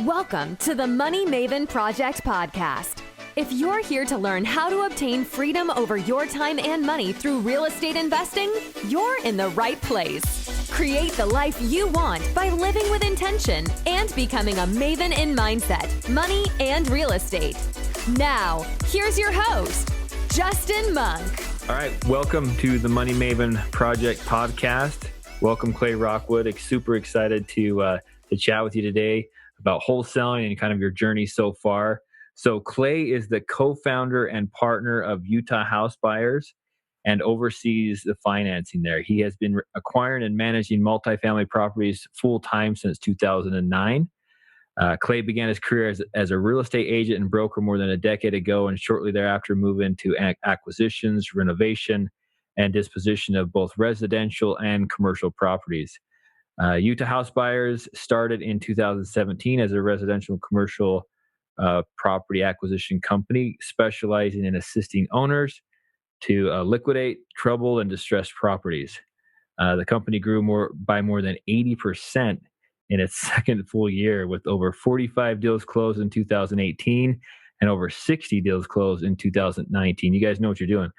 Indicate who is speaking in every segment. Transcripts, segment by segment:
Speaker 1: Welcome to the Money Maven Project podcast. If you're here to learn how to obtain freedom over your time and money through real estate investing, you're in the right place. Create the life you want by living with intention and becoming a maven in mindset, money, and real estate. Now, here's your host, Justin Monk.
Speaker 2: All right, welcome to the Money Maven Project podcast. Welcome, Clay Rockwood. Super excited to chat with you today about wholesaling and kind of your journey so far. So Clay is the co-founder and partner of Utah House Buyers and oversees the financing there. He has been acquiring and managing multifamily properties full-time since 2009. Clay began his career as a real estate agent and broker more than a decade ago, and shortly thereafter moved into acquisitions, renovation, and disposition of both residential and commercial properties. Utah House Buyers started in 2017 as a residential and commercial property acquisition company, specializing in assisting owners to liquidate troubled and distressed properties. The company grew by more than 80% in its second full year, with over 45 deals closed in 2018 and over 60 deals closed in 2019. You guys know what you're doing.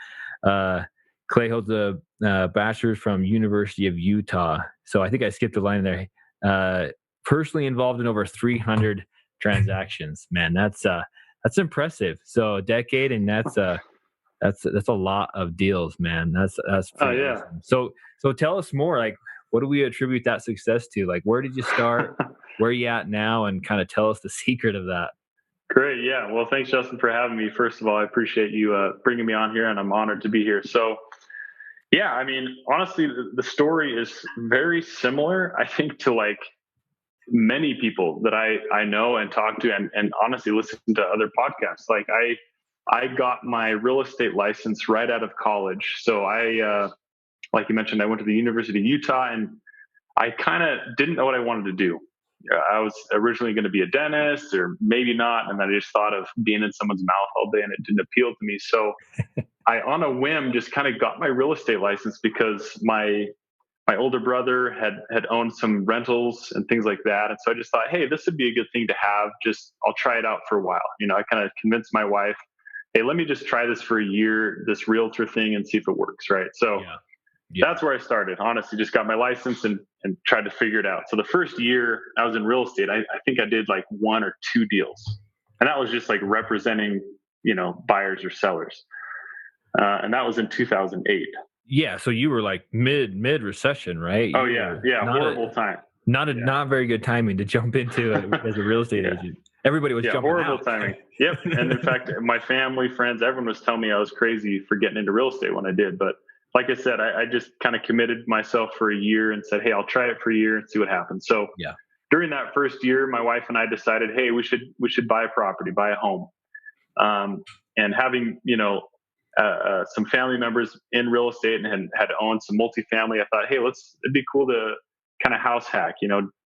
Speaker 2: Clay holds a bachelor's from University of Utah. So I think I skipped a line there. Personally involved in over 300 transactions. Man, that's impressive. So a decade, and that's a lot of deals, man. That's awesome. So tell us more. Like, what do we attribute that success to? Like, where did you start? Where are you at now? And kind of tell us the secret of that.
Speaker 3: Great. Yeah. Well, thanks, Justin, for having me. First of all, I appreciate you bringing me on here, and I'm honored to be here. So, yeah, I mean, honestly, the story is very similar, I think, to like many people that I know and talk to, and honestly listen to other podcasts. Like I got my real estate license right out of college. So like you mentioned, I went to the University of Utah, and I kind of didn't know what I wanted to do. I was originally going to be a dentist, or maybe not. And then I just thought of being in someone's mouth all day, and it didn't appeal to me. So I, on a whim, just kind of got my real estate license because my older brother had owned some rentals and things like that. And so I just thought, hey, this would be a good thing to have. I'll try it out for a while. You know, I kind of convinced my wife, hey, let me just try this for a year, this realtor thing, and see if it works. Right. So that's where I started. Honestly, just got my license and tried to figure it out. So the first year I was in real estate, I think I did like 1 or 2 deals. And that was just like representing, buyers or sellers. And that was in 2008.
Speaker 2: Yeah. So you were like mid recession, right?
Speaker 3: Oh yeah. Yeah. Horrible time.
Speaker 2: Not very good timing to jump into as a real estate agent. Everybody was jumping
Speaker 3: horrible
Speaker 2: out.
Speaker 3: Timing. Yep. And in fact, my family, friends, everyone was telling me I was crazy for getting into real estate when I did. But like I said, I just kind of committed myself for a year and said, hey, I'll try it for a year and see what happens. So during that first year, my wife and I decided, hey, we should buy a property, buy a home. And having, some family members in real estate and had owned some multifamily, I thought, hey, it'd be cool to kind of house hack,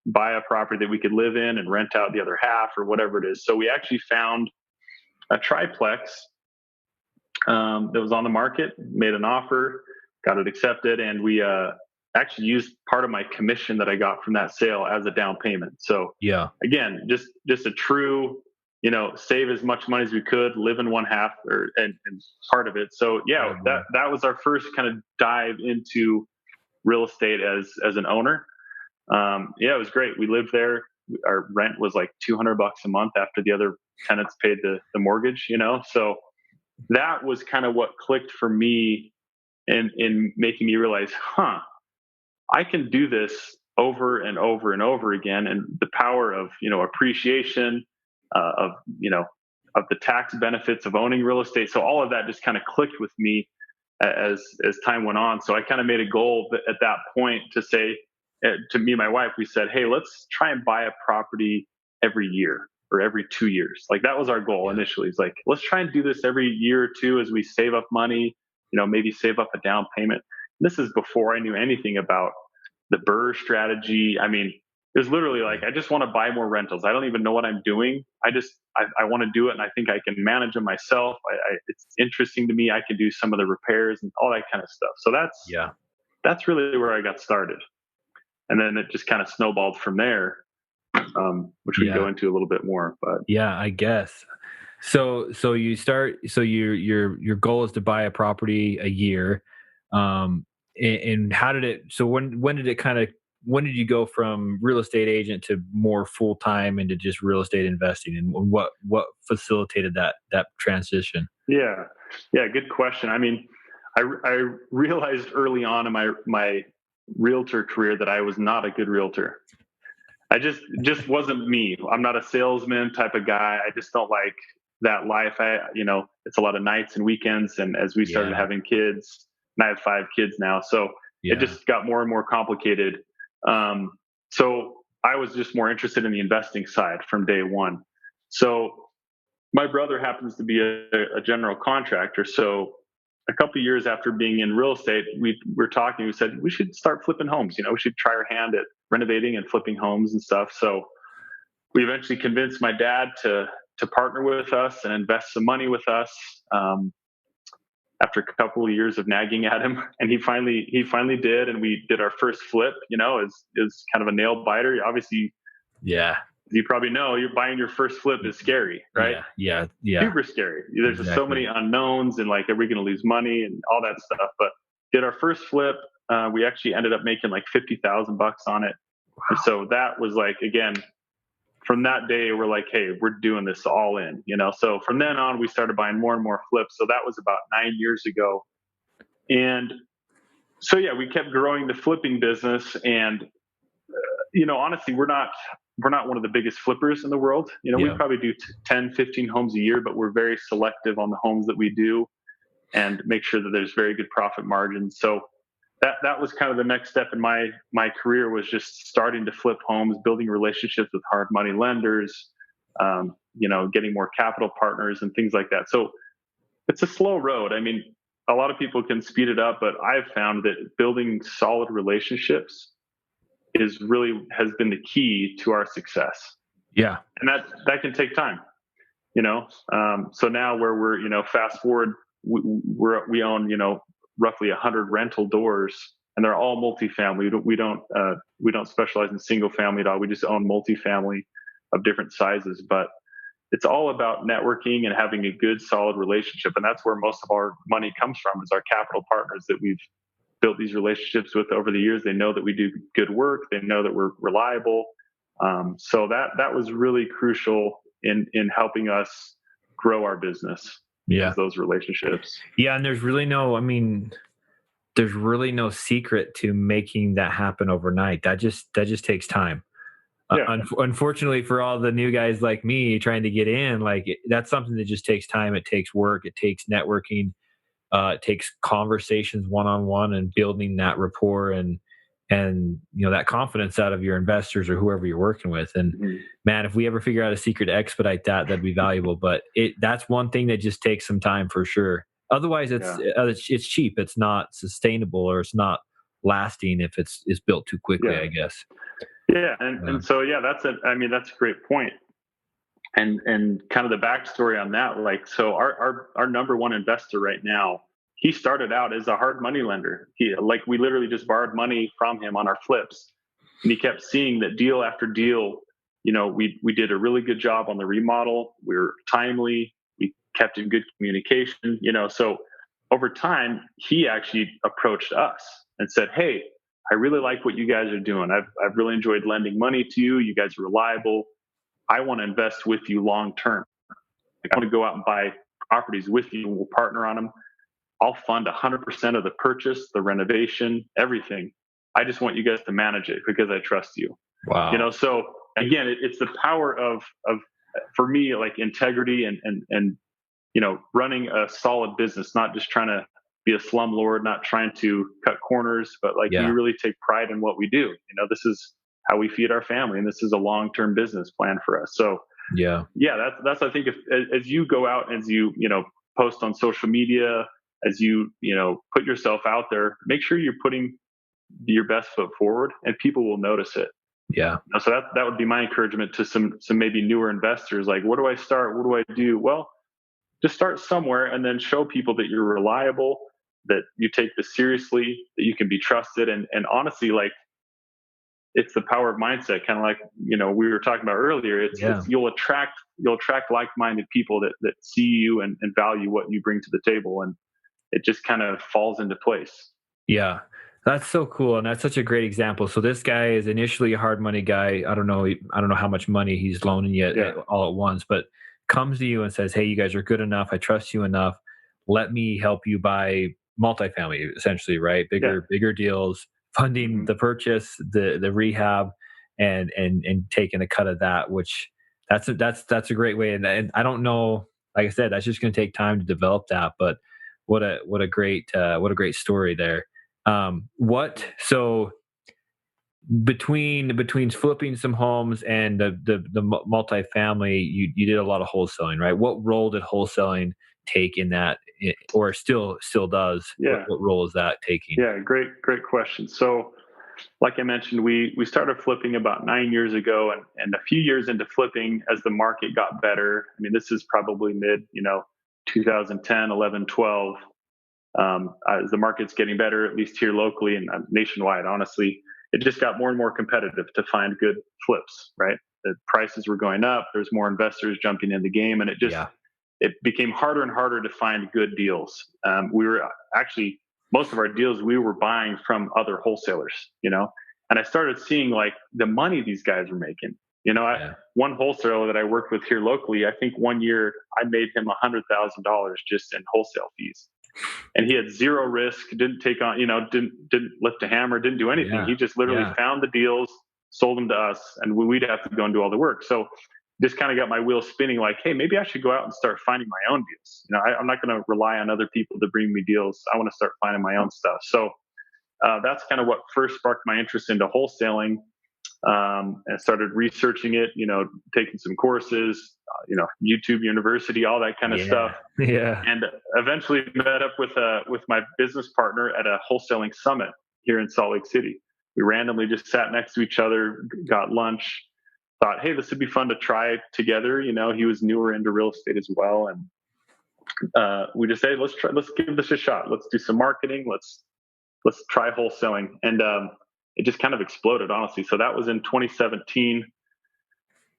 Speaker 3: buy a property that we could live in and rent out the other half or whatever it is. So we actually found a triplex that was on the market, made an offer, got it accepted, and we actually used part of my commission that I got from that sale as a down payment. So again, just a true, save as much money as we could, live in one half and part of it. So that was our first kind of dive into real estate as an owner. It was great. We lived there. Our rent was like $200 a month after the other tenants paid the mortgage, so that was kind of what clicked for me in making me realize, I can do this over and over and over again. And the power of, appreciation, of the tax benefits of owning real estate. So all of that just kind of clicked with me as time went on. So I kind of made a goal at that point to say to me and my wife, we said, hey, let's try and buy a property every year or every 2 years. Like that was our goal initially. It's like, let's try and do this every year or two as we save up money, maybe save up a down payment. This is before I knew anything about the BRRRR strategy. I mean, it was literally like, I just want to buy more rentals. I don't even know what I'm doing. I want to do it. And I think I can manage them myself. It's interesting to me. I can do some of the repairs and all that kind of stuff. So that's really where I got started. And then it just kind of snowballed from there. which we can go into a little bit more. But
Speaker 2: yeah, I guess. So you start. So your goal is to buy a property a year, and how did it? So when did it kind of? When did you go from real estate agent to more full time into just real estate investing, and what facilitated that transition?
Speaker 3: Yeah, good question. I mean, I realized early on in my realtor career that I was not a good realtor. I just wasn't me. I'm not a salesman type of guy. I just don't like that life. It's a lot of nights and weekends. And as we started having kids, and I have 5 kids now, so it just got more and more complicated. So I was just more interested in the investing side from day one. So my brother happens to be a general contractor. So a couple of years after being in real estate, we were talking. We said we should start flipping homes. We should try our hand at renovating and flipping homes and stuff. So we eventually convinced my dad to partner with us and invest some money with us. After a couple of years of nagging at him, and he finally did, and we did our first flip. Is kind of a nail biter. Obviously, you probably know you're buying your first flip is scary, right?
Speaker 2: Yeah.
Speaker 3: Super scary. There's just so many unknowns, and like, are we going to lose money and all that stuff? But did our first flip. We actually ended up making like $50,000 on it. Wow. And so that was like, again, from that day, we're like, hey, we're doing this all in, So from then on, we started buying more and more flips. So that was about 9 years ago. And so, we kept growing the flipping business. And, honestly, we're not one of the biggest flippers in the world. We probably do 10, 15 homes a year, but we're very selective on the homes that we do and make sure that there's very good profit margins. So that was kind of the next step in my career, was just starting to flip homes, building relationships with hard money lenders, getting more capital partners and things like that. So it's a slow road. I mean, a lot of people can speed it up, but I've found that building solid relationships has been the key to our success.
Speaker 2: Yeah.
Speaker 3: And that can take time, so now where we're, fast forward, we own, roughly 100 rental doors, and they're all multifamily. We don't specialize in single family at all. We just own multifamily of different sizes, but it's all about networking and having a good, solid relationship. And that's where most of our money comes from, is our capital partners that we've built these relationships with over the years. They know that we do good work. They know that we're reliable. So that was really crucial in helping us grow our business. Those relationships.
Speaker 2: And there's really no secret to making that happen overnight. That just takes time. Unfortunately for all the new guys like me trying to get in, that's something that just takes time. It takes work. It takes networking. It takes conversations one-on-one and building that rapport and that confidence out of your investors or whoever you're working with. And man, if we ever figure out a secret to expedite that'd be valuable. But that's one thing that just takes some time for sure. Otherwise, it's cheap. It's not sustainable, or it's not lasting if it's built too quickly, I guess.
Speaker 3: Yeah, and so that's a great point. And kind of the backstory on that, so our number one investor right now, he started out as a hard money lender. We literally just borrowed money from him on our flips, and he kept seeing that deal after deal. We did a really good job on the remodel. We were timely. We kept in good communication. So over time, he actually approached us and said, "Hey, I really like what you guys are doing. I've really enjoyed lending money to you. You guys are reliable. I want to invest with you long term. I want to go out and buy properties with you. We'll partner on them. I'll fund 100% of the purchase, the renovation, everything. I just want you guys to manage it because I trust you."
Speaker 2: Wow.
Speaker 3: So again, it's the power of for me, integrity and running a solid business, not just trying to be a slumlord, not trying to cut corners, but we really take pride in what we do. This is how we feed our family, and this is a long-term business plan for us. So that's I think, as you go out, as you post on social media, as you put yourself out there, make sure you're putting your best foot forward, and people will notice it. So that would be my encouragement to some maybe newer investors. Where do I start? What do I do? Well, just start somewhere, and then show people that you're reliable, that you take this seriously, that you can be trusted, and honestly, it's the power of mindset, kind of like, we were talking about earlier. It's you'll attract like-minded people that see you and value what you bring to the table, and it just kind of falls into place.
Speaker 2: Yeah. That's so cool. And that's such a great example. So this guy is initially a hard money guy. I don't know how much money he's loaning you all at once, but comes to you and says, "Hey, you guys are good enough. I trust you enough. Let me help you buy multifamily," essentially, right? Bigger deals, funding the purchase, the rehab, and taking a cut of that, which that's a great way. And I don't know, like I said, that's just going to take time to develop that, but what a great story there. So between flipping some homes and the multifamily, you did a lot of wholesaling, right? What role did wholesaling take in that, or still does?
Speaker 3: Yeah.
Speaker 2: What role is that taking?
Speaker 3: Yeah, great question. So, like I mentioned, we started flipping about 9 years ago, and a few years into flipping, as the market got better. I mean, this is probably mid 2010, 11, 12. As the market's getting better, at least here locally and nationwide, honestly, it just got more and more competitive to find good flips, right? The prices were going up. There's more investors jumping in the game, and it became harder and harder to find good deals. We were actually, most of our deals we were buying from other wholesalers, and I started seeing like the money these guys were making. One wholesaler that I worked with here locally, I think one year I made him $100,000 just in wholesale fees. And he had zero risk, didn't take on, didn't lift a hammer, didn't do anything. He just literally found the deals, sold them to us, and we'd have to go and do all the work. So this kind of got my wheels spinning, like, hey, maybe I should go out and start finding my own deals. I'm not going to rely on other people to bring me deals. I want to start finding my own stuff. So that's kind of what first sparked my interest into wholesaling. And started researching it, taking some courses, YouTube University, all that kind of stuff.
Speaker 2: Yeah.
Speaker 3: And eventually met up with my business partner at a wholesaling summit here in Salt Lake City. We randomly just sat next to each other, got lunch, thought, hey, this would be fun to try together. He was newer into real estate as well. And we just said, let's give this a shot. Let's do some marketing. Let's try wholesaling. And it just kind of exploded, honestly. So that was in 2017.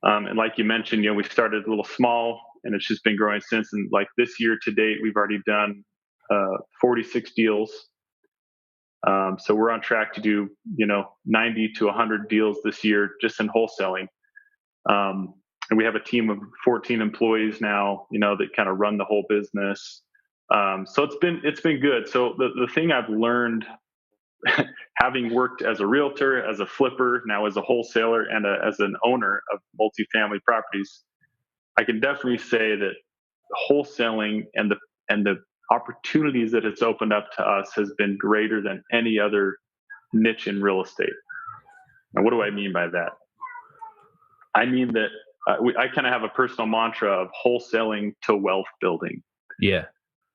Speaker 3: And like you mentioned, we started a little small, and it's just been growing since. And like this year to date, we've already done 46 deals. So we're on track to do 90 to 100 deals this year just in wholesaling. And we have a team of 14 employees now, that kind of run the whole business. So it's been good. So the thing I've learned, having worked as a realtor, as a flipper, now as a wholesaler, and as an owner of multifamily properties, I can definitely say that wholesaling and the opportunities that it's opened up to us has been greater than any other niche in real estate. Now, what do I mean by that? I mean that I kind of have a personal mantra of wholesaling to wealth building.
Speaker 2: Yeah.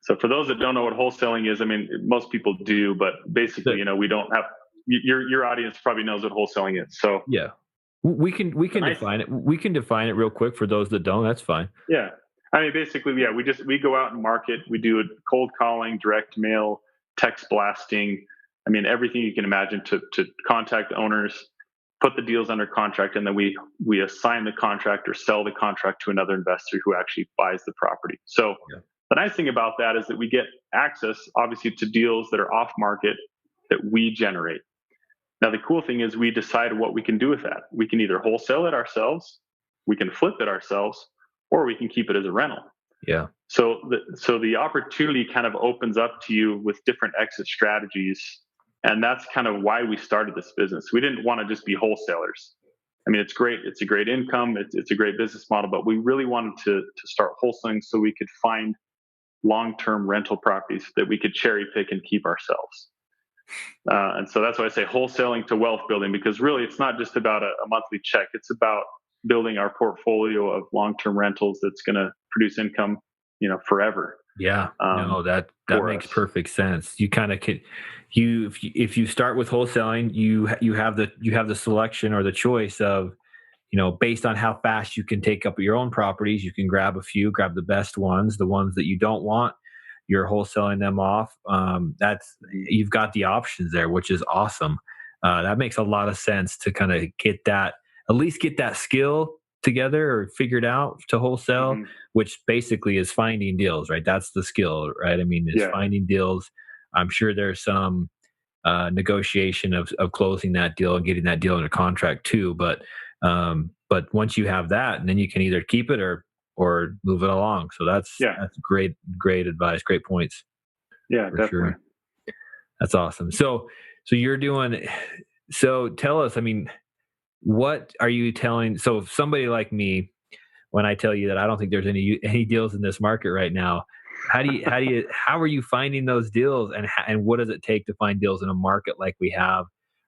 Speaker 3: So for those that don't know what wholesaling is, I mean, most people do, but basically, we don't have your audience probably knows what wholesaling is. So
Speaker 2: yeah, we can define it. We can define it real quick for those that don't. That's fine.
Speaker 3: Yeah, I mean, basically, we go out and market. We do cold calling, direct mail, text blasting. I mean, everything you can imagine to contact owners, put the deals under contract, and then we assign the contract or sell the contract to another investor who actually buys the property. So. Yeah. The nice thing about that is that we get access, obviously, to deals that are off market that we generate. Now, the cool thing is we decide what we can do with that. We can either wholesale it ourselves, we can flip it ourselves, or we can keep it as a rental.
Speaker 2: Yeah.
Speaker 3: So the opportunity kind of opens up to you with different exit strategies. And that's kind of why we started this business. We didn't want to just be wholesalers. I mean, it's great. It's a great income. It's a great business model, but we really wanted to start wholesaling so we could find long-term rental properties that we could cherry pick and keep ourselves. And so that's why I say wholesaling to wealth building, because really it's not just about a monthly check. It's about building our portfolio of long-term rentals that's going to produce income, forever.
Speaker 2: Yeah, no, that makes perfect sense. You kind of can, if you start with wholesaling, you have the selection or the choice of, based on how fast you can take up your own properties, you can grab the best ones, the ones that you don't want, you're wholesaling them off. You've got the options there, which is awesome. that makes a lot of sense to kind of at least get that skill together or figured out to wholesale, which basically is finding deals, right? That's the skill, right? I mean, it's finding deals. I'm sure there's some negotiation of closing that deal and getting that deal under contract too. But once you have that, and then you can either keep it or move it along. So that's great advice, great points.
Speaker 3: Yeah,
Speaker 2: for
Speaker 3: definitely.
Speaker 2: Sure. That's awesome. So you're doing. So tell us. I mean, what are you telling? So somebody like me, when I tell you that I don't think there's any deals in this market right now, how are you finding those deals, and what does it take to find deals in a market like we have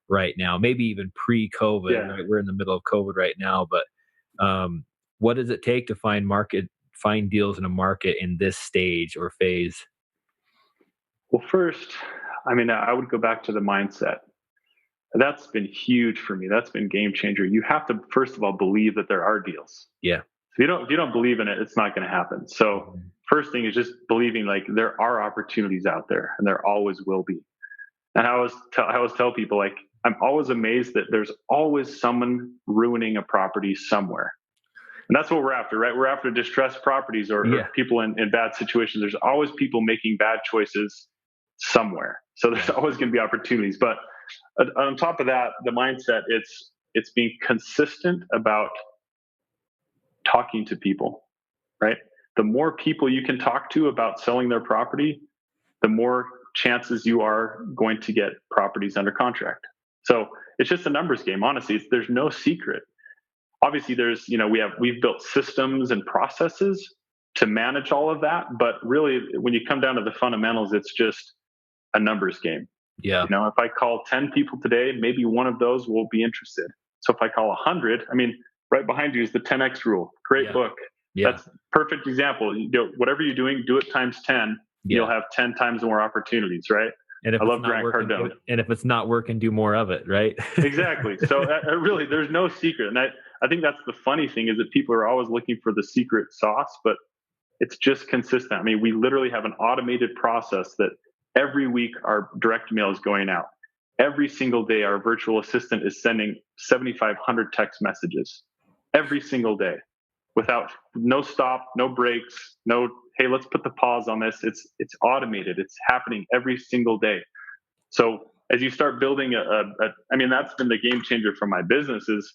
Speaker 2: right now? Maybe even pre-COVID, right? We're in the middle of COVID right now, but what does it take to find deals in a market in this stage or phase?
Speaker 3: Well, first, I mean, I would go back to the mindset. That's been huge for me. That's been game changer. You have to, first of all, believe that there are deals.
Speaker 2: Yeah.
Speaker 3: If you don't believe in it, it's not going to happen. So first thing is just believing like there are opportunities out there, and there always will be. And I always tell people, like, I'm always amazed that there's always someone ruining a property somewhere. And that's what we're after, right? We're after distressed properties or people in bad situations. There's always people making bad choices somewhere. So there's always going to be opportunities. But on top of that, the mindset, it's being consistent about talking to people, right? The more people you can talk to about selling their property, the more chances you are going to get properties under contract. So it's just a numbers game. Honestly, there's no secret. Obviously, we've built systems and processes to manage all of that. But really, when you come down to the fundamentals, it's just a numbers game.
Speaker 2: Yeah.
Speaker 3: If I call 10 people today, maybe one of those will be interested. So if I call 100, I mean, right behind you is the 10X rule. Great book. Yeah. That's perfect example. Whatever you're doing, do it times 10. You'll have 10 times more opportunities, right?
Speaker 2: And I love Grant Cardone. And if it's not working, do more of it, right?
Speaker 3: Exactly. So really, there's no secret. And I think that's the funny thing, is that people are always looking for the secret sauce, but it's just consistent. I mean, we literally have an automated process that every week our direct mail is going out. Every single day, our virtual assistant is sending 7,500 text messages every single day, without no stop, no breaks, no, hey, let's put the pause on this. It's automated. It's happening every single day. So as you start building I mean, that's been the game changer for my business. Is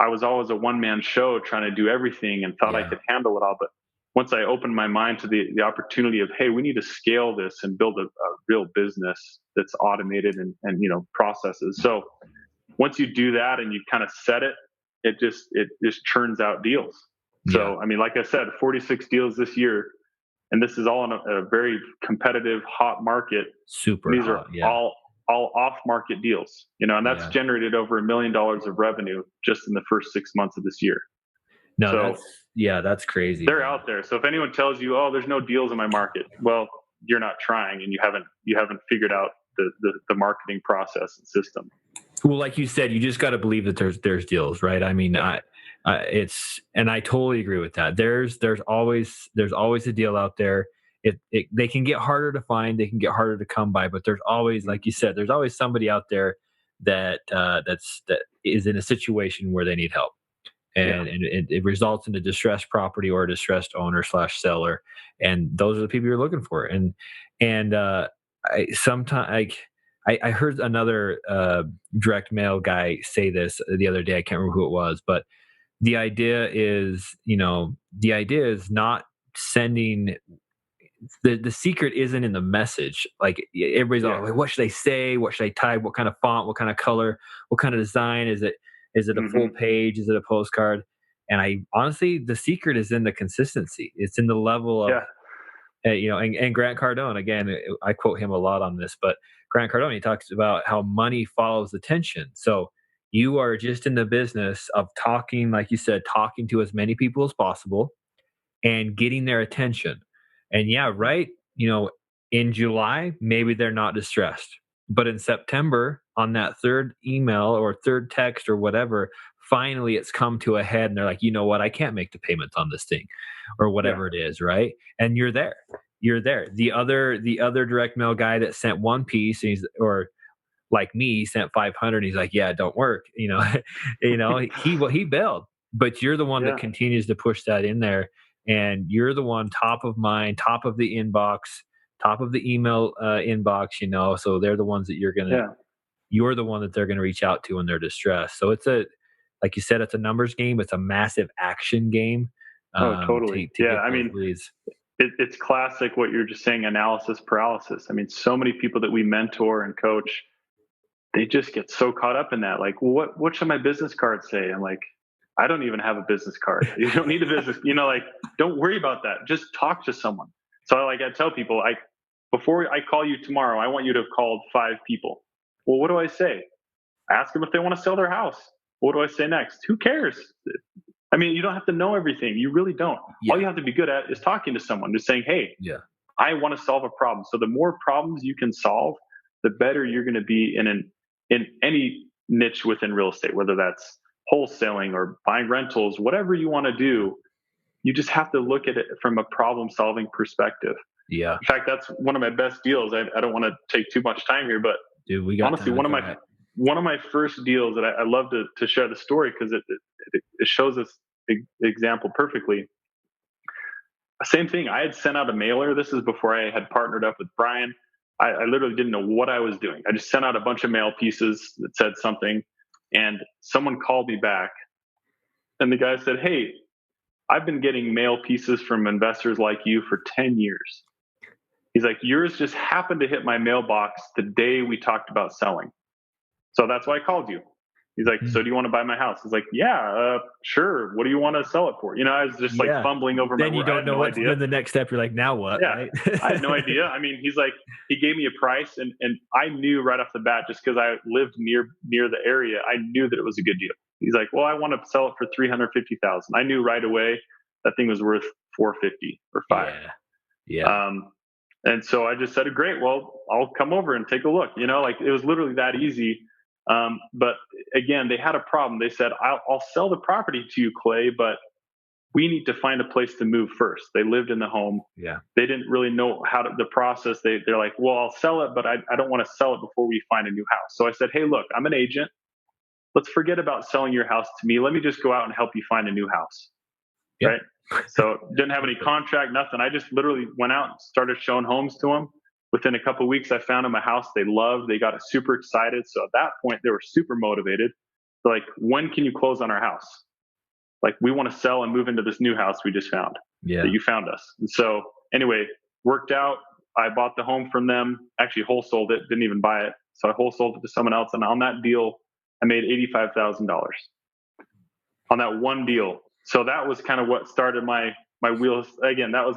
Speaker 3: I was always a one-man show trying to do everything and thought I could handle it all. But once I opened my mind to the opportunity of, hey, we need to scale this and build a real business that's automated and processes. So once you do that and you kind of set it, it just churns out deals. So, I mean, like I said, 46 deals this year, and this is all in a very competitive, hot market.
Speaker 2: Super
Speaker 3: These
Speaker 2: hot,
Speaker 3: are all off-market deals, and that's generated over $1 million of revenue just in the first 6 months of this year.
Speaker 2: No, that's crazy.
Speaker 3: They're out there. So if anyone tells you, "Oh, there's no deals in my market," well, you're not trying, and you haven't figured out the marketing process and system.
Speaker 2: Well, like you said, you just got to believe that there's deals, right? I mean, and I totally agree with that. There's always a deal out there. They can get harder to find, they can get harder to come by, but there's always, like you said, there's always somebody out there that is in a situation where they need help, and it results in a distressed property or a distressed owner / seller, and those are the people you're looking for. And I heard another direct mail guy say this the other day. I can't remember who it was, but the idea is not sending. The secret isn't in the message. Like, everybody's all like, what should I say? What should I type? What kind of font? What kind of color? What kind of design? Is it a full page? Is it a postcard? And honestly, the secret is in the consistency. It's in the level of, and Grant Cardone, again, I quote him a lot on this, but Grant Cardone, he talks about how money follows attention. So you are just in the business of talking, like you said, talking to as many people as possible and getting their attention. And in July, maybe they're not distressed, but in September, on that third email or third text or whatever, finally it's come to a head, and they're like, you know what, I can't make the payments on this thing, or whatever it is, right? And you're there. The other direct mail guy that sent one piece, or like me, he sent 500. He's like, yeah, it don't work. He bailed, but you're the one that
Speaker 3: Yeah.
Speaker 2: continues to push that in there. And you're the one top of mind, top of the inbox, top of the email inbox, so they're the ones that you're the one that they're going to reach out to when they're distressed. So like you said, it's a numbers game. It's a massive action game.
Speaker 3: Oh, totally.
Speaker 2: To
Speaker 3: Yeah.
Speaker 2: get
Speaker 3: I
Speaker 2: those
Speaker 3: mean,
Speaker 2: leads.
Speaker 3: it's classic what you're just saying, analysis paralysis. I mean, so many people that we mentor and coach, they just get so caught up in that. Like, well, what should my business card say? I'm like, I don't even have a business card. You don't need a business, like, don't worry about that. Just talk to someone. So I tell people, before I call you tomorrow, I want you to have called 5 people. Well, what do I say? Ask them if they want to sell their house. What do I say next? Who cares? I mean, you don't have to know everything. You really don't.
Speaker 2: Yeah.
Speaker 3: All you have to be good at is talking to someone, just saying, hey,
Speaker 2: Yeah.
Speaker 3: I want to solve a problem. So the more problems you can solve, the better you're going to be in any niche within real estate, whether that's wholesaling or buying rentals, whatever you want to do. You just have to look at it from a problem solving perspective.
Speaker 2: Yeah.
Speaker 3: In fact, that's one of my best deals. I don't want to take too much time here, but
Speaker 2: dude, we got
Speaker 3: honestly, one of my first deals that I love to share the story because it shows this example perfectly. Same thing. I had sent out a mailer. This is before I had partnered up with Brian. I literally didn't know what I was doing. I just sent out a bunch of mail pieces that said something, and someone called me back, and the guy said, hey, I've been getting mail pieces from investors like you for 10 years. He's like, yours just happened to hit my mailbox the day we talked about selling. So that's why I called you. He's like, so do you want to buy my house? He's like, yeah, sure. What do you want to sell it for? I was just like fumbling over
Speaker 2: then
Speaker 3: my
Speaker 2: you don't know
Speaker 3: idea.
Speaker 2: Then the next step, you're like, now what?
Speaker 3: Yeah,
Speaker 2: right?
Speaker 3: I had no idea. I mean, he's like, he gave me a price, and I knew right off the bat, just because I lived near the area, I knew that it was a good deal. He's like, well, I want to sell it for $350,000. I knew right away that thing was worth $450 or $5.
Speaker 2: Yeah.
Speaker 3: And so I just said, great, well, I'll come over and take a look. Like it was literally that easy. But again, they had a problem. They said, I'll sell the property to you, Clay, but we need to find a place to move first. They lived in the home.
Speaker 2: Yeah.
Speaker 3: They didn't really know the process. They're like, well, I'll sell it, but I don't want to sell it before we find a new house. So I said, hey, look, I'm an agent. Let's forget about selling your house to me. Let me just go out and help you find a new house. Yep. Right. So didn't have any contract, nothing. I just literally went out and started showing homes to them. Within a couple of weeks, I found them a house they loved. They got super excited. So at that point, they were super motivated. They're like, when can you close on our house? Like, we want to sell and move into this new house we just found.
Speaker 2: Yeah.
Speaker 3: That you found us. And so anyway, worked out. I bought the home from them, actually wholesaled it, didn't even buy it. So I wholesaled it to someone else. And on that deal, I made $85,000 on that one deal. So that was kind of what started my wheels. Again, that was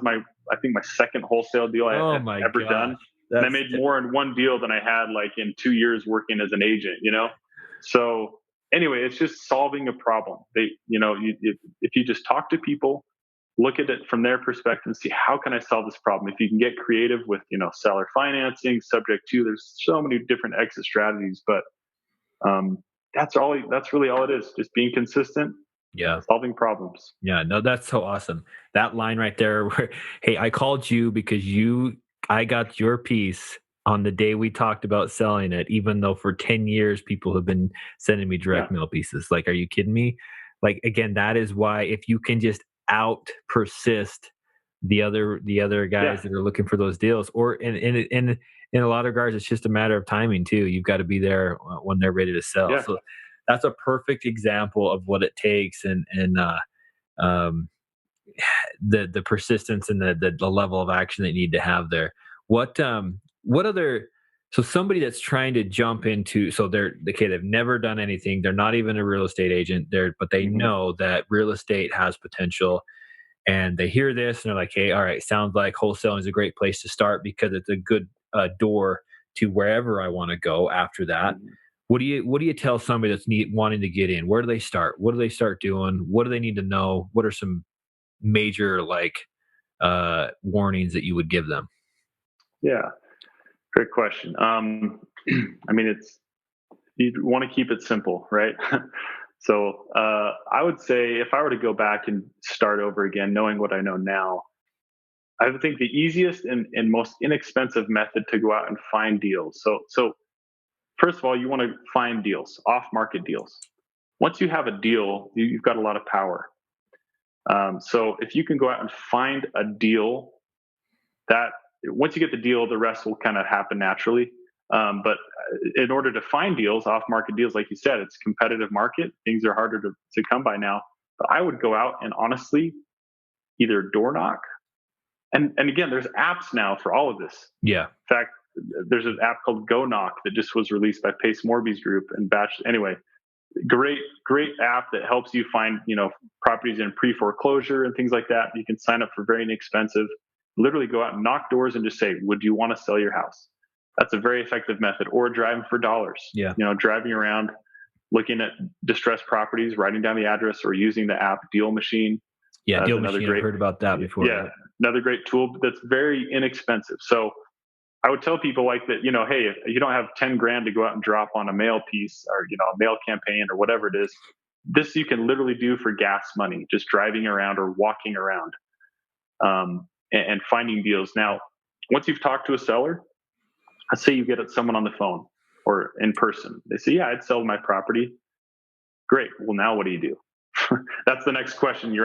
Speaker 3: I think my second wholesale deal I had ever done. And I made more in one deal than I had like in 2 years working as an agent, So anyway, it's just solving a problem. If you just talk to people, look at it from their perspective and see, how can I solve this problem? If you can get creative with, seller financing, subject to, there's so many different exit strategies, but that's really all it is. Just being consistent.
Speaker 2: Yeah.
Speaker 3: Solving problems.
Speaker 2: Yeah. No, that's so awesome. That line right there where, hey, I called you because I got your piece on the day we talked about selling it, even though for 10 years people have been sending me direct mail pieces. Like, are you kidding me? Like, again, that is why if you can just out persist the other guys that are looking for those deals, or in a lot of regards, it's just a matter of timing too. You've got to be there when they're ready to sell.
Speaker 3: Yeah.
Speaker 2: So that's a perfect example of what it takes, and the persistence and the level of action that you need to have there. What other, so somebody that's trying to jump into, so they've never done anything, they're not even a real estate agent but they know that real estate has potential, and they hear this and they're like, hey, all right, sounds like wholesaling is a great place to start because it's a good door to wherever I want to go after that. What do you tell somebody that's wanting to get in? Where do they start? What do they start doing? What do they need to know? What are some major warnings that you would give them?
Speaker 3: Yeah, great question. I mean, you want to keep it simple, right? So I would say if I were to go back and start over again, knowing what I know now, I would think the easiest and most inexpensive method to go out and find deals. So first of all, you want to find deals, off-market deals. Once you have a deal, you've got a lot of power. So if you can go out and find a deal that once you get the deal, the rest will kind of happen naturally. But in order to find deals, off-market deals, like you said, it's a competitive market. Things are harder to come by now. But I would go out and honestly either door knock. And again, there's apps now for all of this.
Speaker 2: Yeah.
Speaker 3: In fact, there's an app called Go Knock that just was released by Pace Morby's group and Batch. Anyway, great app that helps you find, properties in pre-foreclosure and things like that. You can sign up for very inexpensive. Literally go out and knock doors and just say, would you want to sell your house? That's a very effective method. Or driving for dollars.
Speaker 2: Yeah.
Speaker 3: Driving around, looking at distressed properties, writing down the address, or using the app Deal Machine.
Speaker 2: Yeah, Deal Machine. I've heard about that before.
Speaker 3: Yeah, another great tool that's very inexpensive. So I would tell people like that, hey, if you don't have 10 grand to go out and drop on a mail piece or, a mail campaign or whatever it is, this you can literally do for gas money, just driving around or walking around and finding deals. Now, once you've talked to a seller, let's say you get someone on the phone or in person. They say, yeah, I'd sell my property. Great. Well, now what do you do? That's the next question.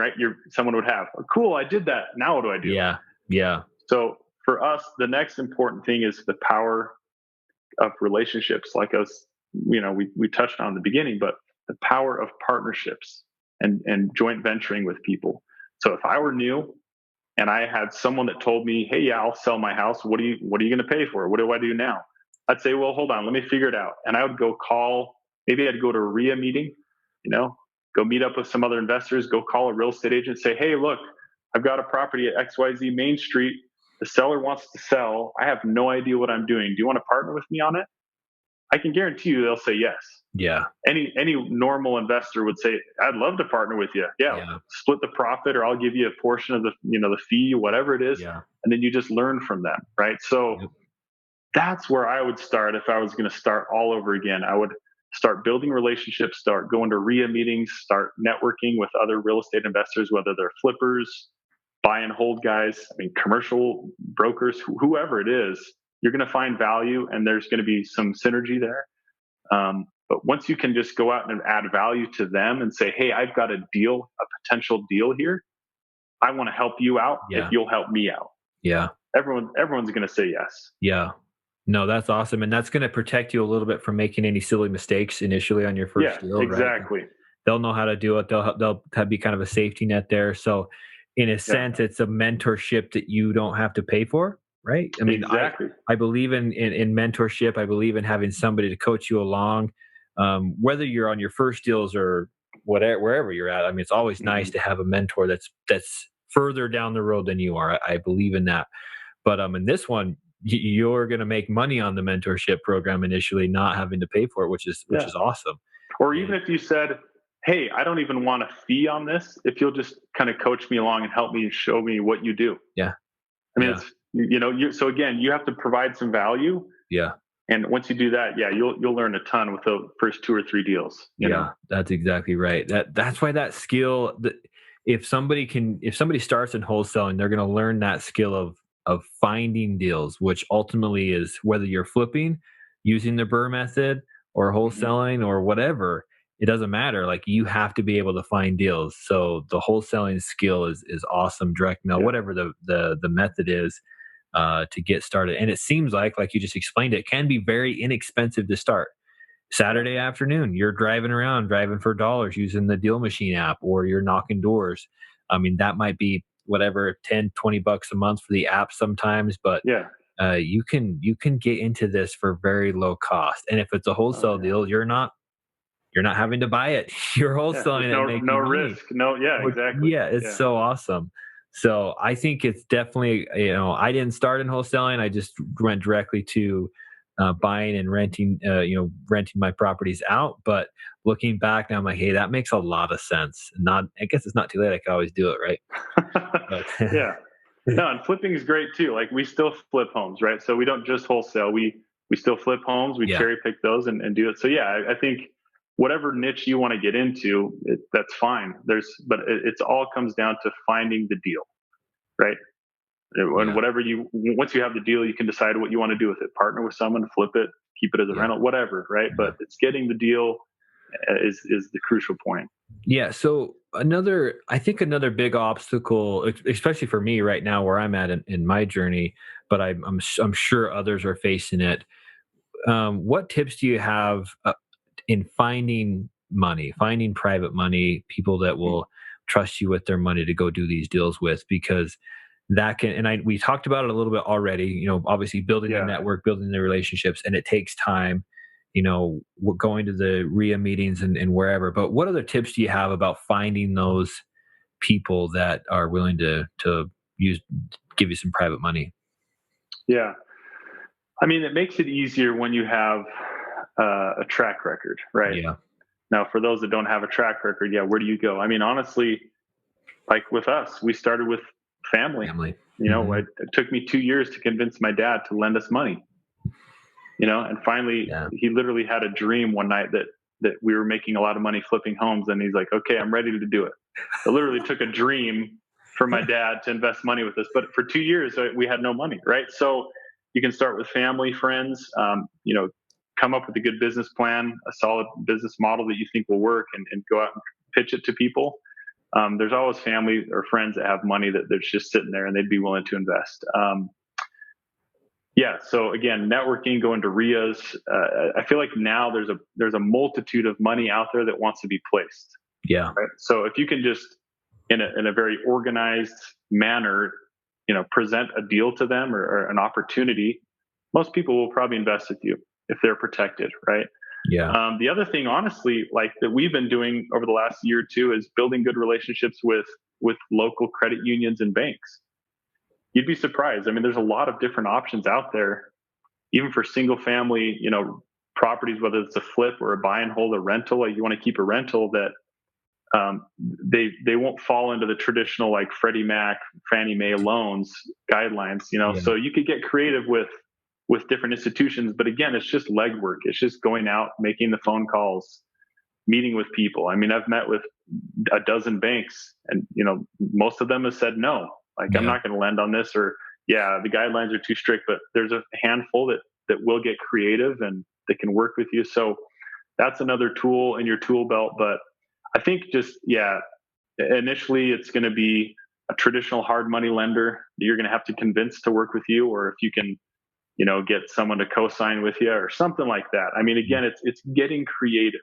Speaker 3: Someone would have. Oh, cool, I did that. Now what do I do?
Speaker 2: Yeah. Yeah.
Speaker 3: So for us, the next important thing is the power of relationships. Like us, we touched on in the beginning, but the power of partnerships and joint venturing with people. So if I were new and I had someone that told me, hey, yeah, I'll sell my house. What are you going to pay for? What do I do now? I'd say, well, hold on, let me figure it out. And I would go maybe I'd go to a RIA meeting, go meet up with some other investors, go call a real estate agent, say, hey, look, I've got a property at XYZ Main Street. The seller wants to sell. I have no idea what I'm doing. Do you want to partner with me on it? I can guarantee you they'll say yes.
Speaker 2: Yeah.
Speaker 3: Any normal investor would say, I'd love to partner with you. Yeah. Split the profit, or I'll give you a portion of the fee, whatever it is.
Speaker 2: Yeah.
Speaker 3: And then you just learn from them. Right. So that's where I would start. If I was going to start all over again, I would start building relationships, start going to RIA meetings, start networking with other real estate investors, whether they're flippers, buy and hold guys, commercial brokers, whoever it is. You're going to find value, and there's going to be some synergy there. But once you can just go out and add value to them and say, hey, I've got a potential deal here. I want to help you out if you'll help me out.
Speaker 2: Yeah.
Speaker 3: Everyone's going to say yes.
Speaker 2: Yeah. No, that's awesome. And that's going to protect you a little bit from making any silly mistakes initially on your first deal.
Speaker 3: Exactly.
Speaker 2: Right? They'll know how to do it. They'll be kind of a safety net there. So in a sense, it's a mentorship that you don't have to pay for. Right. I mean,
Speaker 3: exactly.
Speaker 2: I believe in mentorship. I believe in having somebody to coach you along, whether you're on your first deals or wherever you're at. I mean, it's always nice to have a mentor that's further down the road than you are. I believe in that. But in this one, you're going to make money on the mentorship program initially, not having to pay for it, which is awesome.
Speaker 3: Or even if you said, hey, I don't even want a fee on this, if you'll just kind of coach me along and help me and show me what you do.
Speaker 2: Yeah.
Speaker 3: I mean, it's, so again, you have to provide some value.
Speaker 2: Yeah.
Speaker 3: And once you do that, you'll learn a ton with the first 2 or 3 deals. You know?
Speaker 2: That's exactly right. That's why that skill, if somebody starts in wholesaling, they're going to learn that skill of finding deals, which ultimately is whether you're flipping, using the BRRRR method, or wholesaling, or whatever. It doesn't matter. Like, you have to be able to find deals. So the wholesaling skill is awesome. Direct mail, whatever the method is, to get started. And it seems like you just explained, it can be very inexpensive to start. Saturday afternoon, you're driving for dollars using the Deal Machine app, or you're knocking doors. I mean, that might be whatever, $10-$20 a month for the app sometimes, but you can get into this for very low cost. And if it's a wholesale deal, you're not having to buy it. You're wholesaling it.
Speaker 3: No risk. Exactly.
Speaker 2: Yeah, it's so awesome. So I think it's definitely, I didn't start in wholesaling. I just went directly to buying and renting my properties out. But looking back now, I'm like, hey, that makes a lot of sense. I guess it's not too late. I can always do it, right?
Speaker 3: No, and flipping is great too. Like, we still flip homes, right? So we don't just wholesale. We still flip homes. We cherry pick those and do it. So I think whatever niche you want to get into, that's fine. But it all comes down to finding the deal, right? And once you have the deal, you can decide what you want to do with it. Partner with someone, flip it, keep it as a rental, whatever, right?
Speaker 2: Yeah.
Speaker 3: But it's getting the deal is the crucial point.
Speaker 2: Yeah. So I think another big obstacle, especially for me right now, where I'm at in my journey, but I'm sure others are facing it. What tips do you have in finding private money, people that will trust you with their money to go do these deals with? Because that can, we talked about it a little bit already, obviously building the network, building the relationships, and it takes time, we're going to the RIA meetings and wherever. But what other tips do you have about finding those people that are willing to give you some private money?
Speaker 3: Yeah. I mean, it makes it easier when you have a track record, right?
Speaker 2: Yeah.
Speaker 3: Now, for those that don't have a track record, where do you go? I mean, honestly, like with us, we started with family. It took me 2 years to convince my dad to lend us money. And finally, he literally had a dream one night that we were making a lot of money flipping homes, and he's like, "Okay, I'm ready to do it." It literally took a dream for my dad to invest money with us, but for 2 years we had no money, right? So you can start with family, friends. Come up with a good business plan, a solid business model that you think will work, and go out and pitch it to people. There's always family or friends that have money that's just sitting there and they'd be willing to invest. So again, networking, going to RIAs. I feel like now there's a multitude of money out there that wants to be placed.
Speaker 2: Yeah.
Speaker 3: Right? So if you can just in a very organized manner, present a deal to them or an opportunity, most people will probably invest with you if they're protected, right?
Speaker 2: Yeah.
Speaker 3: The other thing, honestly, like that we've been doing over the last year or two is building good relationships with local credit unions and banks. You'd be surprised. I mean, there's a lot of different options out there, even for single family, properties, whether it's a flip or a buy and hold, a rental. Like you want to keep a rental that they won't fall into the traditional like Freddie Mac, Fannie Mae loans guidelines. So you could get creative with different institutions, but again, it's just legwork. It's just going out, making the phone calls, meeting with people. I mean, I've met with a dozen banks, and most of them have said no. Like, I'm not going to lend on this, or the guidelines are too strict. But there's a handful that will get creative and that can work with you. So that's another tool in your tool belt. But I think just initially it's going to be a traditional hard money lender that you're going to have to convince to work with you, or if you can get someone to co-sign with you or something like that. I mean, again, it's getting creative,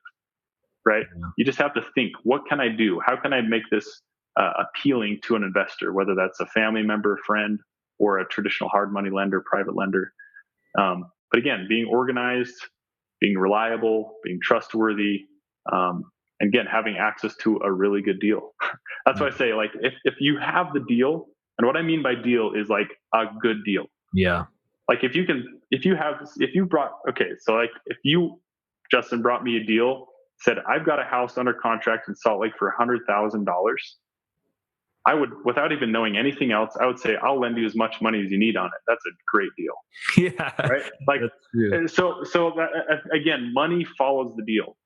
Speaker 3: right? Yeah. You just have to think, what can I do? How can I make this appealing to an investor, whether that's a family member, friend, or a traditional hard money lender, private lender. But again, being organized, being reliable, being trustworthy, and again, having access to a really good deal. That's why I say, like, if you have the deal, and what I mean by deal is like a good deal.
Speaker 2: Yeah.
Speaker 3: Like if you, Justin, brought me a deal, said, I've got a house under contract in Salt Lake for $100,000. I would, without even knowing anything else, I would say, I'll lend you as much money as you need on it. That's a great deal.
Speaker 2: Yeah.
Speaker 3: Right. Like, so that, again, money follows the deal.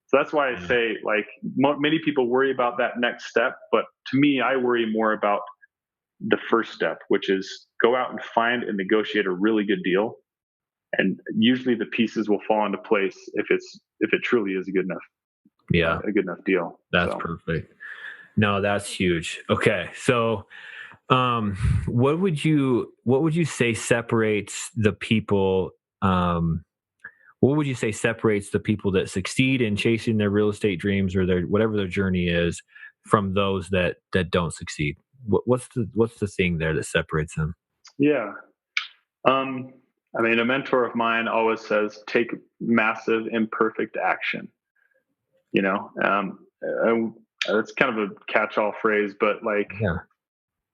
Speaker 3: So that's why I say, like, many people worry about that next step, but to me, I worry more about the first step, which is go out and find and negotiate a really good deal. And usually the pieces will fall into place if it truly is a good enough deal.
Speaker 2: That's perfect. No, that's huge. Okay. So, what would you say separates the people, what would you say separates the people that succeed in chasing their real estate dreams or whatever their journey is from those that don't succeed? What's the thing there that separates them?
Speaker 3: Yeah. I mean, a mentor of mine always says, take massive imperfect action. It's kind of a catch-all phrase, but like,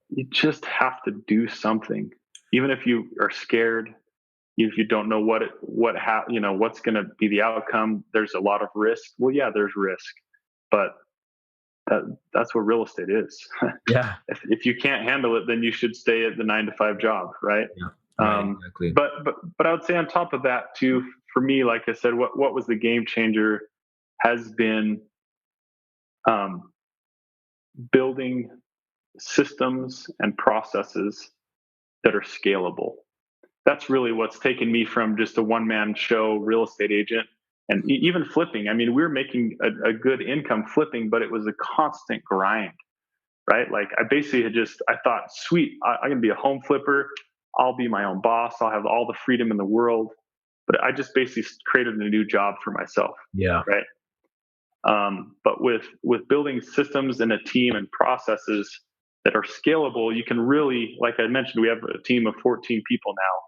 Speaker 3: you just have to do something, even if you are scared. If you don't know what's going to be the outcome, there's a lot of risk. Well, yeah, there's risk, but that's what real estate is.
Speaker 2: Yeah.
Speaker 3: If you can't handle it, then you should stay at the 9-to-5 job, right?
Speaker 2: Yeah. Right, exactly.
Speaker 3: But I would say on top of that too, for me, like I said, what was the game changer has been building systems and processes that are scalable. that's really what's taken me from just a one-man show real estate agent and even flipping. I mean, we were making a good income flipping, but it was a constant grind, right? Like I basically I thought, sweet, I'm going to be a home flipper. I'll be my own boss. I'll have all the freedom in the world. But I just basically created a new job for myself.
Speaker 2: Yeah.
Speaker 3: Right. But with building systems and a team and processes that are scalable, you can really, like I mentioned, we have a team of 14 people now.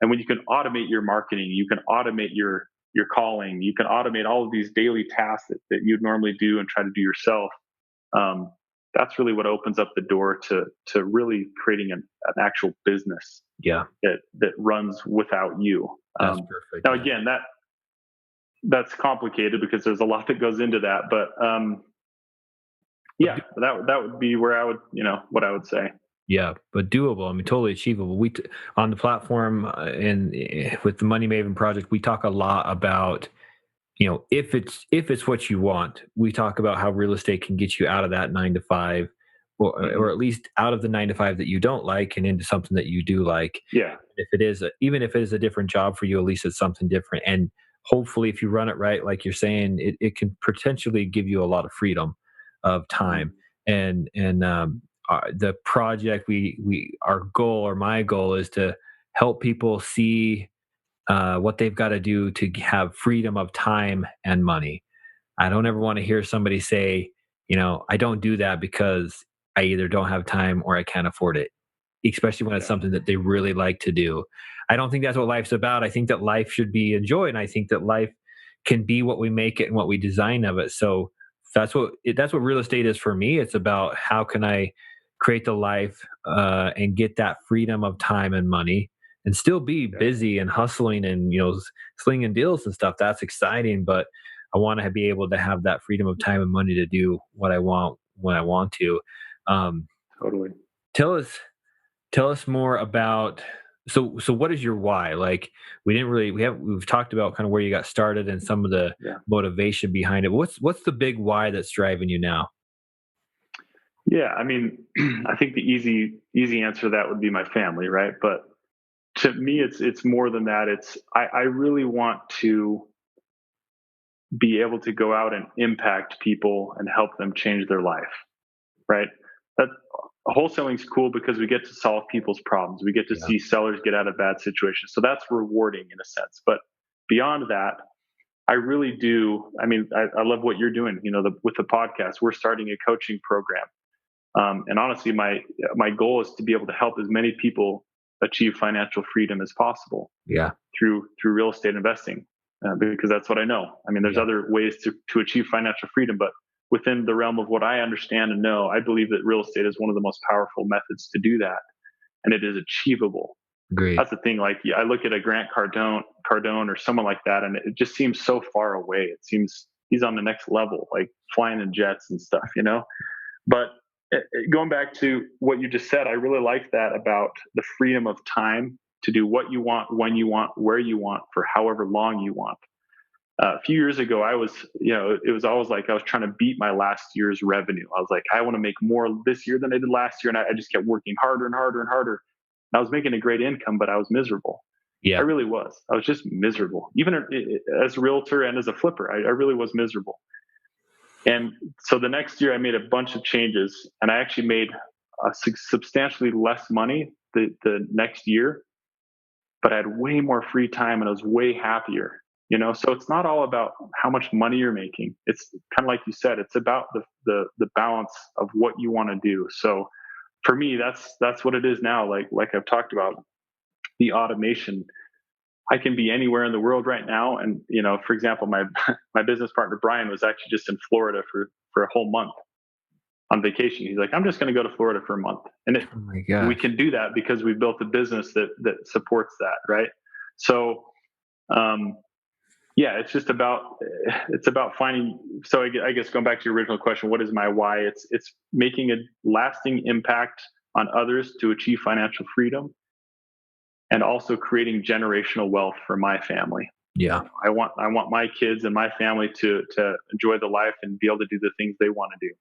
Speaker 3: And when you can automate your marketing, you can automate your calling, you can automate all of these daily tasks that you'd normally do and try to do yourself. That's really what opens up the door to really creating an actual business.
Speaker 2: Yeah.
Speaker 3: That runs without you.
Speaker 2: That's perfect.
Speaker 3: Now, again, that's complicated because there's a lot that goes into that, but that would be where I would, what I would say.
Speaker 2: Yeah, but doable. I mean, totally achievable. On the platform and with the Money Maven project, we talk a lot about, if it's what you want. We talk about how real estate can get you out of that 9 to 5, or at least out of the 9 to 5 that you don't like and into something that you do like.
Speaker 3: Yeah.
Speaker 2: Even if it is a different job for you, at least it's something different. And hopefully, if you run it right, like you're saying, it can potentially give you a lot of freedom of time. And the project, our goal, or my goal, is to help people see what they've got to do to have freedom of time and money. I don't ever want to hear somebody say, I don't do that because I either don't have time or I can't afford it, especially when it's something that they really like to do. I don't think that's what life's about. I think that life should be enjoyed. And I think that life can be what we make it and what we design of it. So that's what real estate is for me. It's about how can I create the life and get that freedom of time and money and still be busy and hustling and, slinging deals and stuff. That's exciting. But I want to be able to have that freedom of time and money to do what I want when I want to.
Speaker 3: Totally.
Speaker 2: Tell us more about, so what is your why? Like we've talked about kind of where you got started and some of the motivation behind it. What's the big why that's driving you now?
Speaker 3: Yeah. I mean, I think the easy answer to that would be my family. Right. But to me, it's more than that. I really want to be able to go out and impact people and help them change their life. Right. That wholesaling is cool because we get to solve people's problems. We get to see sellers get out of bad situations. So that's rewarding in a sense. But beyond that, I really do. I mean, I love what you're doing. With the podcast, we're starting a coaching program. And honestly, my goal is to be able to help as many people achieve financial freedom as possible.
Speaker 2: Yeah.
Speaker 3: Through real estate investing, because that's what I know. I mean, there's other ways to achieve financial freedom, but within the realm of what I understand and know, I believe that real estate is one of the most powerful methods to do that, and it is achievable.
Speaker 2: Great.
Speaker 3: That's the thing. Like, I look at a Grant Cardone or someone like that, and it just seems so far away. It seems he's on the next level, like flying in jets and stuff, But going back to what you just said, I really like that about the freedom of time to do what you want, when you want, where you want, for however long you want. A few years ago, I was, it was always like I was trying to beat my last year's revenue. I was like, I want to make more this year than I did last year. And I just kept working harder and harder and harder. And I was making a great income, but I was miserable. Yeah, I really was. I was just miserable. Even as a realtor and as a flipper, I really was miserable. And so the next year I made a bunch of changes, and I actually made substantially less money the next year, but I had way more free time and I was way happier. So it's not all about how much money you're making. It's kind of like you said, it's about the balance of what you want to do. So for me, that's what it is now. Like I've talked about, the automation. I can be anywhere in the world right now. And, for example, my business partner, Brian, was actually just in Florida for a whole month on vacation. He's like, I'm just going to go to Florida for a month. And we can do that because we built a business that supports that. Right. So, it's about finding. So I guess going back to your original question, what is my why? It's making a lasting impact on others to achieve financial freedom, and also creating generational wealth for my family. Yeah, I want my kids and my family to enjoy the life and be able to do the things they want to do.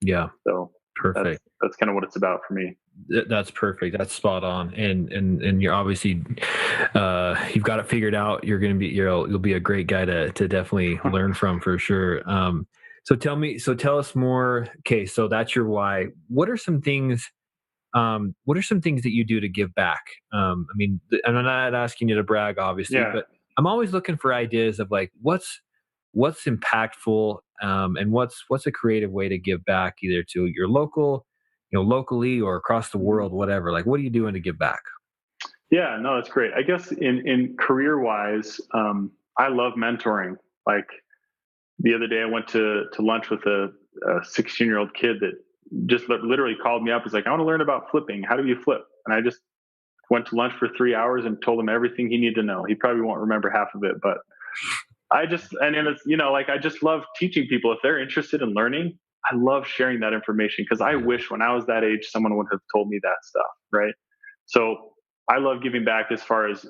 Speaker 3: Yeah. So
Speaker 2: Perfect.
Speaker 3: That's kind of what it's about for me.
Speaker 2: That's perfect. That's spot on. And you're obviously, you've got it figured out. You'll be a great guy to definitely learn from for sure. So tell us more. Okay. So that's your why. What are some things that you do to give back? I mean, and I'm not asking you to brag, obviously,
Speaker 3: Yeah.
Speaker 2: but I'm always looking for ideas of like, what's impactful, and what's a creative way to give back either to your locally or across the world, whatever. Like, what are you doing to give back?
Speaker 3: Yeah, no, that's great. I guess in career wise, I love mentoring. Like the other day, I went to lunch with a 16-year-old kid that just literally called me up. He's like, I want to learn about flipping. How do you flip? And I just went to lunch for 3 hours and told him everything he needed to know. He probably won't remember half of it, but and then it's, like, I just love teaching people if they're interested in learning. I love sharing that information because I wish when I was that age, someone would have told me that stuff. Right. So I love giving back as far as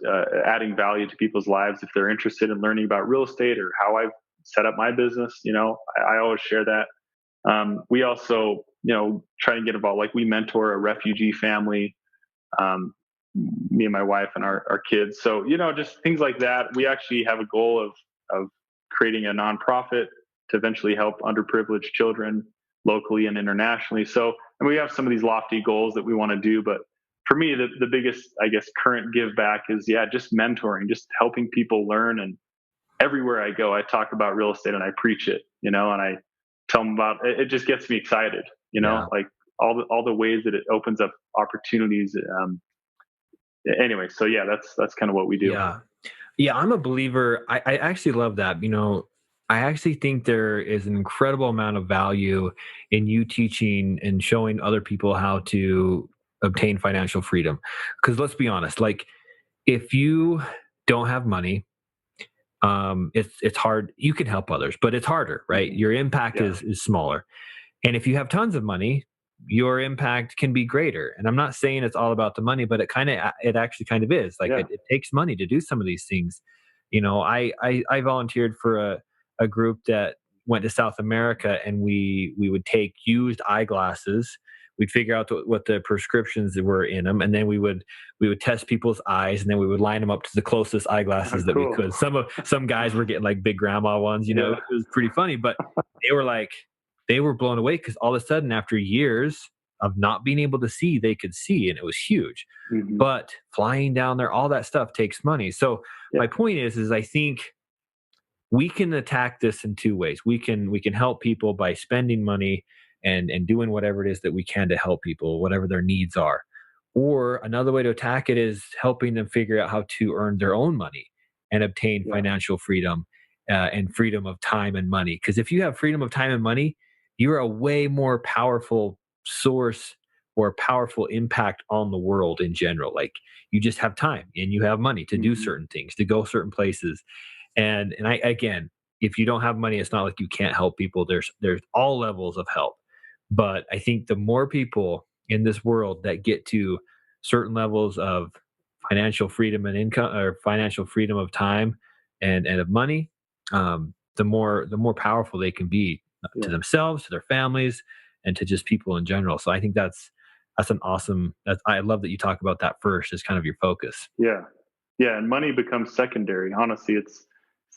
Speaker 3: adding value to people's lives. If they're interested in learning about real estate or how I've set up my business, I always share that. We also, try and get involved. Like we mentor a refugee family, me and my wife and our kids. So, just things like that. We actually have a goal of creating a nonprofit to eventually help underprivileged children locally and internationally. So, and we have some of these lofty goals that we want to do, but for me, the biggest, I guess, current give back is, just mentoring, just helping people learn. And everywhere I go, I talk about real estate and I preach it, and I tell them about it. It just gets me excited, like all the ways that it opens up opportunities. Anyway, so yeah, that's kind of what we do.
Speaker 2: Yeah, I'm a believer. I actually love that. I actually think there is an incredible amount of value in you teaching and showing other people how to obtain financial freedom. Because let's be honest, like if you don't have money, it's hard. You can help others, but it's harder, right? Your impact is smaller. And if you have tons of money, your impact can be greater. And I'm not saying it's all about the money, but it actually kind of is. Like it takes money to do some of these things. I volunteered for a group that went to South America, and we would take used eyeglasses. We'd figure out what the prescriptions were in them, and then we would test people's eyes, and then we would line them up to the closest eyeglasses that we could. Some guys were getting like big grandma ones, It was pretty funny, but they were blown away because all of a sudden, after years of not being able to see, they could see, and it was huge.
Speaker 3: Mm-hmm.
Speaker 2: But flying down there, all that stuff takes money. So my point is I think we can attack this in two ways. We can help people by spending money and doing whatever it is that we can to help people, whatever their needs are. Or another way to attack it is helping them figure out how to earn their own money and obtain financial freedom, and freedom of time and money. Because if you have freedom of time and money, you're a way more powerful source or powerful impact on the world in general. Like you just have time and you have money to do certain things, to go certain places. And again, if you don't have money, it's not like you can't help people. There's all levels of help. But I think the more people in this world that get to certain levels of financial freedom and income, or financial freedom of time and of money, the more powerful they can be to themselves, to their families, and to just people in general. So I think that's an awesome. I love that you talk about that first as kind of your focus.
Speaker 3: Yeah, and money becomes secondary. Honestly, it's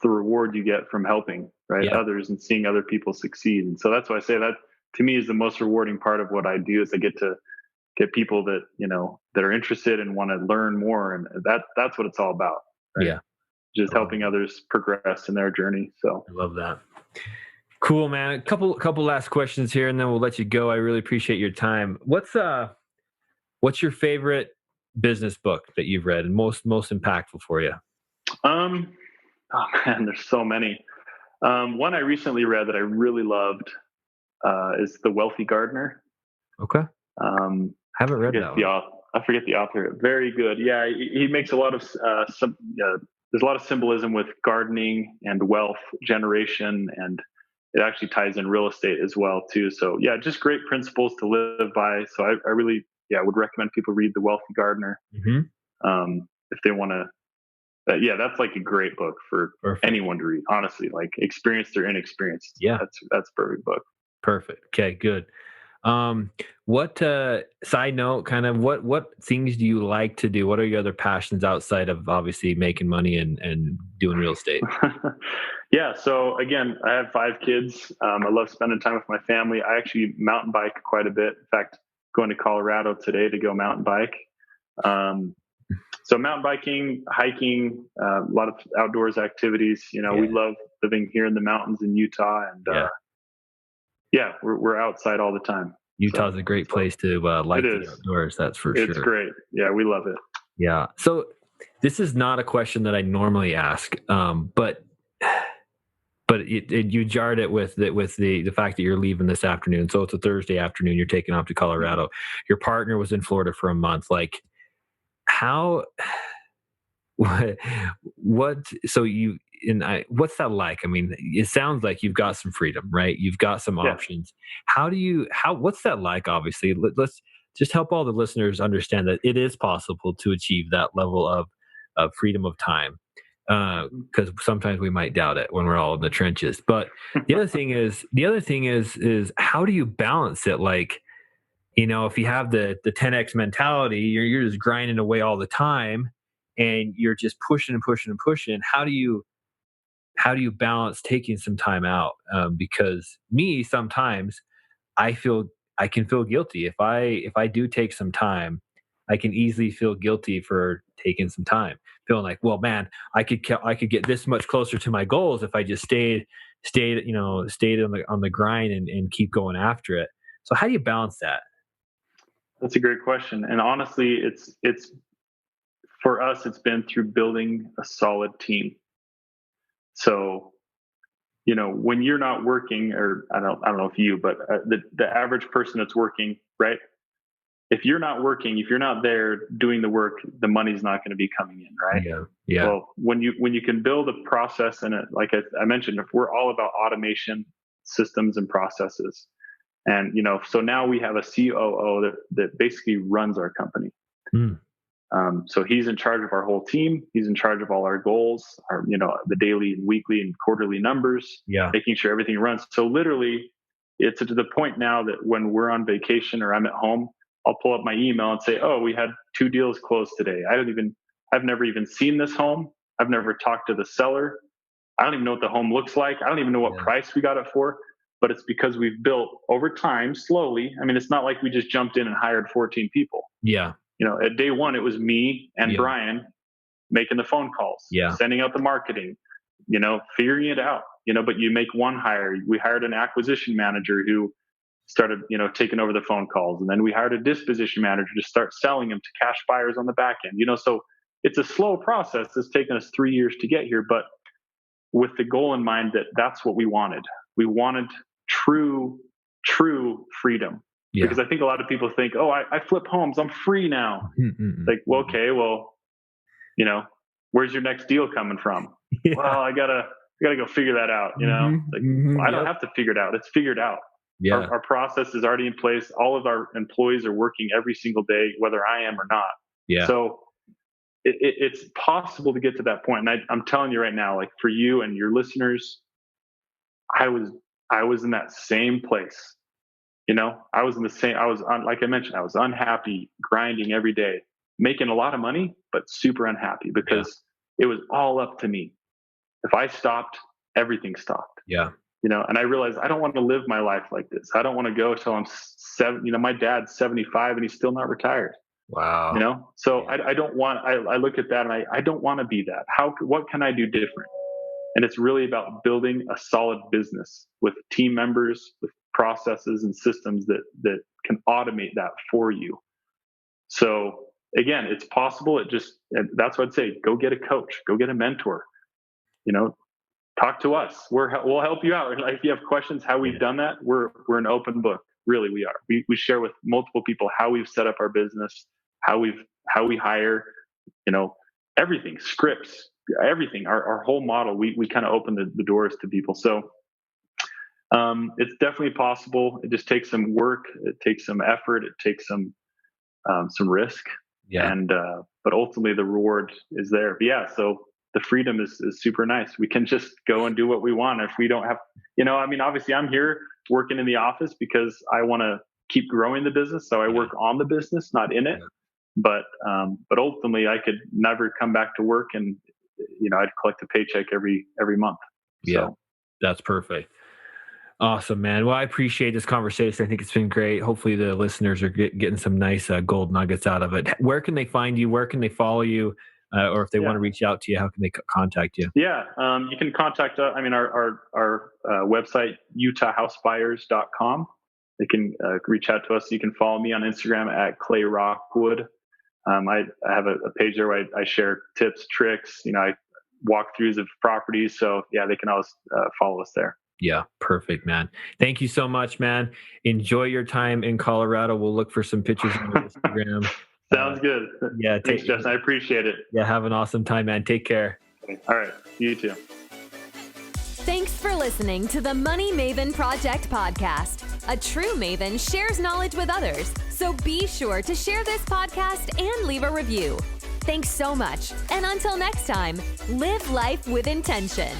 Speaker 3: the reward you get from helping others and seeing other people succeed. And so that's why I say that to me is the most rewarding part of what I do, is I get to get people that that are interested and want to learn more, and that's what it's all about. Right?
Speaker 2: Yeah,
Speaker 3: just helping others progress in their journey. So
Speaker 2: I love that. Cool, man. A couple last questions here, and then we'll let you go. I really appreciate your time. What's your favorite business book that you've read and most impactful for you?
Speaker 3: Oh man, there's so many. One I recently read that I really loved is The Wealthy Gardener.
Speaker 2: Okay. Haven't read that one.
Speaker 3: I forget the author. Very good. Yeah, he makes a lot of there's a lot of symbolism with gardening and wealth generation, and it actually ties in real estate as well too. So yeah, just great principles to live by. So I really would recommend people read The Wealthy Gardener if they want to. That's like a great book for anyone to read. Honestly, like experienced or inexperienced.
Speaker 2: Yeah,
Speaker 3: that's a perfect book.
Speaker 2: Perfect. Okay, good. What side note, kind of what things do you like to do? What are your other passions outside of obviously making money and doing real estate?
Speaker 3: Yeah. So again, I have 5 kids. I love spending time with my family. I actually mountain bike quite a bit. In fact, going to Colorado today to go mountain bike. So mountain biking, hiking, a lot of outdoors activities. We love living here in the mountains in Utah, and we're outside all the time.
Speaker 2: Utah's a great place to like the
Speaker 3: is.
Speaker 2: outdoors. That's for sure.
Speaker 3: It's great. Yeah, we love it.
Speaker 2: Yeah. So this is not a question that I normally ask, but you jarred it with the fact that you're leaving this afternoon. So it's a Thursday afternoon. You're taking off to Colorado. Your partner was in Florida for a month. Like, how? What? So you what's that like? I mean, it sounds like you've got some freedom, right? You've got some options. What's that like? Obviously, let's just help all the listeners understand that it is possible to achieve that level of freedom of time. Because sometimes we might doubt it when we're all in the trenches. But the other thing is how do you balance it? Like, if you have the 10x mentality, you're just grinding away all the time, and you're just pushing and pushing and pushing. How do you balance taking some time out? Because me, sometimes I can feel guilty if I do take some time. I can easily feel guilty for taking some time, feeling like, well, man, I could get this much closer to my goals if I just stayed on the grind and keep going after it. So how do you balance that?
Speaker 3: That's a great question. And honestly, it's for us, it's been through building a solid team. So, when you're not working, or I don't know if you, but the average person that's working, right? If you're not working, if you're not there doing the work, the money's not going to be coming in, right?
Speaker 2: Yeah.
Speaker 3: Well, when you can build a process in it, like I mentioned, if we're all about automation, systems, and processes, and so now we have a COO that basically runs our company. So he's in charge of our whole team. He's in charge of all our goals, the daily and weekly and quarterly numbers, making sure everything runs. So literally, it's to the point now that when we're on vacation or I'm at home, I'll pull up my email and say, oh, we had 2 deals closed today. I've never even seen this home. I've never talked to the seller. I don't even know what the home looks like. I don't even know what price we got it for, but it's because we've built over time slowly. I mean, it's not like we just jumped in and hired 14 people.
Speaker 2: Yeah.
Speaker 3: At day one, it was me and Brian making the phone calls, sending out the marketing, figuring it out, but you make one hire. We hired an acquisition manager who started, taking over the phone calls. And then we hired a disposition manager to start selling them to cash buyers on the back end, so it's a slow process. It's taken us 3 years to get here, but with the goal in mind that that's what we wanted. We wanted true freedom. Yeah. Because I think a lot of people think, oh, I flip homes, I'm free now. Like, well, okay, where's your next deal coming from? Yeah. Well, I gotta go figure that out. I don't have to figure it out. It's figured out. Yeah. Our process is already in place. All of our employees are working every single day, whether I am or not. Yeah. So it's possible to get to that point. And I'm telling you right now, like for you and your listeners, I was in that same place. I was like I mentioned, I was unhappy, grinding every day, making a lot of money, but super unhappy because it was all up to me. If I stopped, everything stopped. Yeah. And I realized I don't want to live my life like this. I don't want to go till I'm 7. My dad's 75 and he's still not retired. Wow. So I don't want, I look at that and I don't want to be that. What can I do different? And it's really about building a solid business with team members, with processes and systems that can automate that for you. So again, it's possible. That's what I'd say. Go get a coach, go get a mentor, talk to us. We'll help you out. Like if you have questions, how we've done that, we're an open book. Really, we are. We share with multiple people how we've set up our business, how we hire, everything, scripts, everything, our whole model. We kind of open the doors to people. So it's definitely possible. It just takes some work. It takes some effort. It takes some risk. Yeah. And but ultimately the reward is there. But yeah. So the freedom is super nice. We can just go and do what we want. If we don't have, obviously I'm here working in the office because I want to keep growing the business. So I work on the business, not in it. But ultimately, I could never come back to work, and I'd collect a paycheck every month.
Speaker 2: Yeah, that's perfect. Awesome, man. Well, I appreciate this conversation. I think it's been great. Hopefully the listeners are getting some nice gold nuggets out of it. Where can they find you? Where can they follow you? Or if they want to reach out to you, how can they contact you?
Speaker 3: Yeah, you can contact us. I mean, our website, utahhousebuyers.com. They can reach out to us. You can follow me on Instagram at Clay Rockwood. I have a page there where I share tips, tricks, I walkthroughs of properties. So they can always follow us there.
Speaker 2: Yeah, perfect, man. Thank you so much, man. Enjoy your time in Colorado. We'll look for some pictures on your Instagram.
Speaker 3: Sounds good.
Speaker 2: Yeah.
Speaker 3: Thanks, Justin. I appreciate it.
Speaker 2: Yeah. Have an awesome time, man. Take care.
Speaker 3: All right. You too.
Speaker 1: Thanks for listening to the Money Maven Project podcast. A true maven shares knowledge with others, so be sure to share this podcast and leave a review. Thanks so much, and until next time, live life with intention.